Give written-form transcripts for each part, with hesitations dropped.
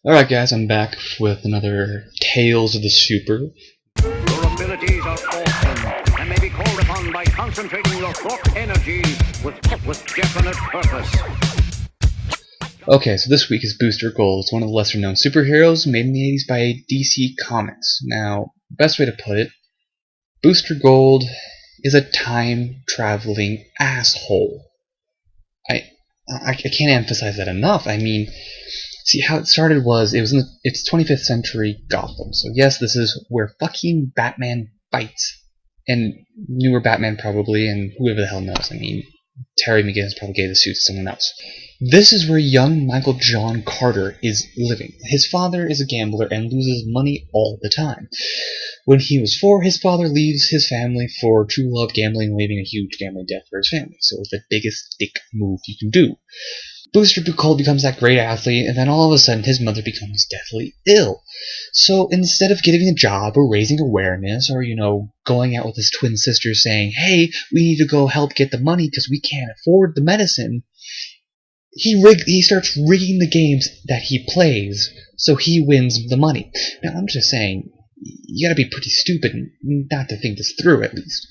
Alright guys, I'm back with another Tales of the Super. Your abilities are awesome and may be called upon by concentrating your thought energy with definite purpose. Okay, so this week is Booster Gold. It's one of the lesser known superheroes made in the 80s by DC Comics. Now, best way to put it, Booster Gold is a time-traveling asshole. I can't emphasize that enough. I mean, see, how it started was, it's 25th century Gotham. So yes, this is where fucking Batman fights. And newer Batman probably, and whoever the hell knows. I mean, Terry McGinnis probably gave the suit to someone else. This is where young Michael John Carter is living. His father is a gambler and loses money all the time. When he was 4, his father leaves his family for true love gambling, leaving a huge gambling debt for his family. So it's the biggest dick move you can do. Booster Gold becomes that great athlete, and then all of a sudden his mother becomes deathly ill. So instead of getting a job or raising awareness or, going out with his twin sister saying, hey, we need to go help get the money because we can't afford the medicine, he starts rigging the games that he plays so he wins the money. Now, I'm just saying, you gotta be pretty stupid not to think this through, at least.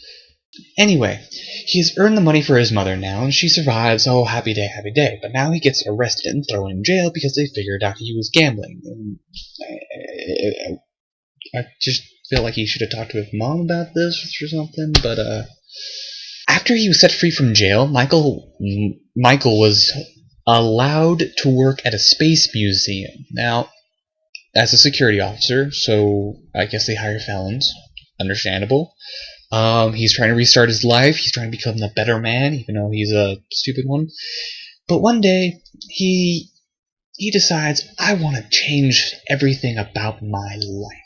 Anyway, he's earned the money for his mother now, and she survives. Oh, happy day, happy day. But now he gets arrested and thrown in jail because they figured out he was gambling. And I just feel like he should have talked to his mom about this or something. But after he was set free from jail, Michael was allowed to work at a space museum. Now, as a security officer, so I guess they hire felons. Understandable. He's trying to restart his life. He's trying to become a better man, even though he's a stupid one. But one day, he decides, I want to change everything about my life.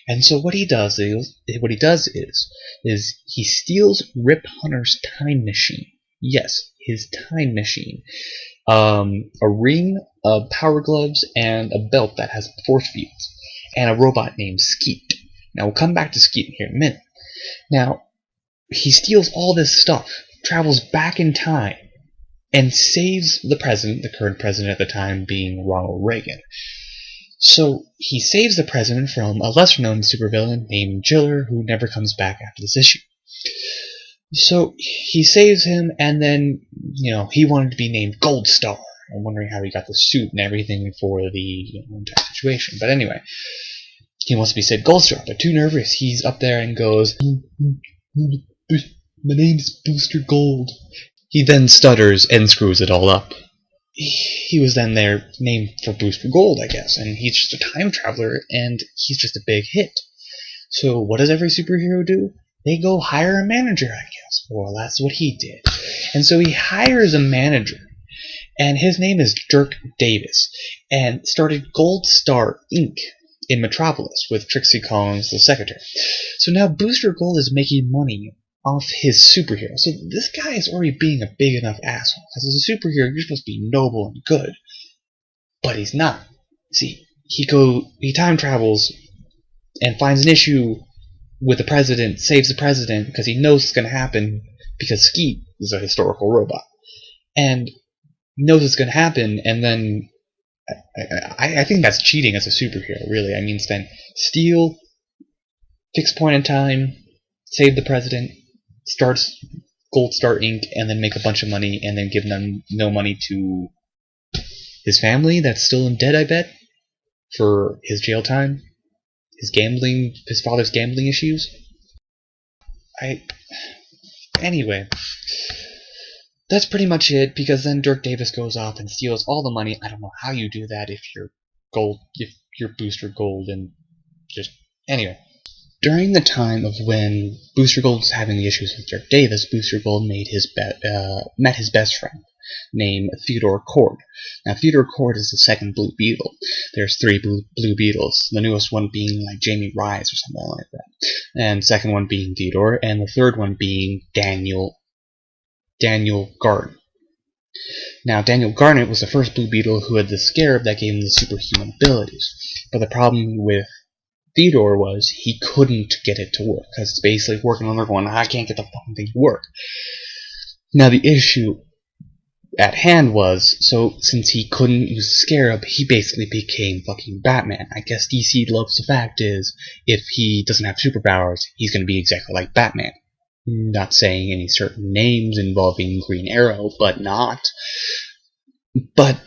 And so what he does is he steals Rip Hunter's time machine. Yes, his time machine. A ring, power gloves, and a belt that has force fields, and a robot named Skeet. Now, we'll come back to Skeet here in a minute. Now, he steals all this stuff, travels back in time, and saves the president, the current president at the time being Ronald Reagan. So, he saves the president from a lesser-known supervillain named Jiller, who never comes back after this issue. So, he saves him, and then, he wanted to be named Gold Star. I'm wondering how he got the suit and everything for the entire situation. But anyway, he wants to be said Gold Star, but too nervous. He's up there and goes, my name's Booster Gold. He then stutters and screws it all up. He was then there named for Booster Gold, I guess, and he's just a time traveler, and he's just a big hit. So what does every superhero do? They go hire a manager, I guess. Well, that's what he did. And so he hires a manager, and his name is Dirk Davis, and started Gold Star Inc. in Metropolis with Trixie Collins, the secretary. So now Booster Gold is making money off his superhero. So this guy is already being a big enough asshole. Because as a superhero, you're supposed to be noble and good. But he's not. See, he time travels and finds an issue with the president, saves the president because he knows it's going to happen because Skeet is a historical robot. And knows it's going to happen, and then I think that's cheating as a superhero, really. I mean, steal, fix point in time, save the president, starts Gold Star Inc., and then make a bunch of money, and then give no money to his family that's still in debt, I bet, for his jail time, his father's gambling issues. Anyway, that's pretty much it, because then Dirk Davis goes off and steals all the money. I don't know how you do that if you're Booster Gold, and just anyway. During the time of when Booster Gold was having the issues with Dirk Davis, Booster Gold met his best friend named Theodore Cord. Now, Theodore Cord is the second Blue Beetle. There's 3 Blue Beetles, the newest one being like Jamie Rise or something like that, and second one being Theodore, and the third one being Daniel Garden. Now, Daniel Garnet was the first Blue Beetle who had the scarab that gave him the superhuman abilities. But the problem with Theodore was he couldn't get it to work, because it's basically working on there going, I can't get the fucking thing to work. Now, the issue at hand was, so since he couldn't use the Scarab, he basically became fucking Batman. I guess DC loves the fact is, if he doesn't have superpowers, he's gonna be exactly like Batman. Not saying any certain names involving Green Arrow, but not. But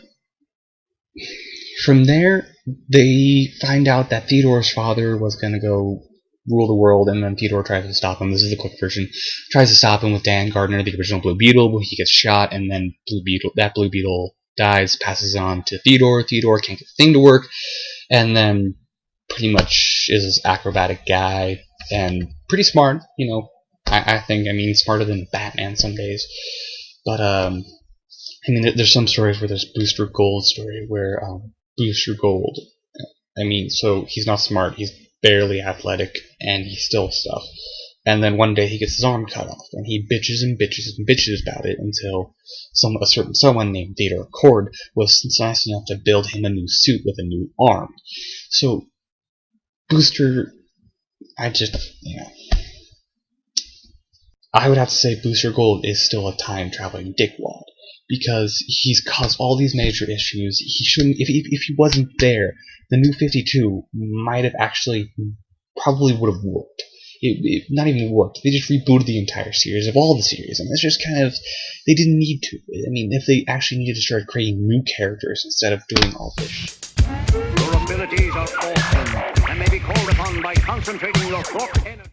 from there, they find out that Theodore's father was gonna go rule the world, and then Theodore tries to stop him. This is the quick version. Tries to stop him with Dan Gardner, the original Blue Beetle. He gets shot, and then Blue Beetle dies, passes on to Theodore. Theodore can't get the thing to work, and then pretty much is this acrobatic guy and pretty smart. You know, I think. I mean, smarter than Batman some days. But I mean, there's some stories where there's Booster Gold story where Booster Gold. I mean, so he's not smart. He's barely athletic, and he steals stuff. And then one day he gets his arm cut off, and he bitches and bitches and bitches about it until someone named Theodore Cord was nice enough to build him a new suit with a new arm. So Booster, I would have to say Booster Gold is still a time-traveling dickwad, because he's caused all these major issues. He shouldn't. If he wasn't there, the New 52 might have actually probably would have worked. It not even worked. They just rebooted the entire series of all the series, and it's just kind of, they didn't need to. I mean, if they actually needed to start creating new characters instead of doing all this. Your abilities are awesome and may be called upon by concentrating your thought energy.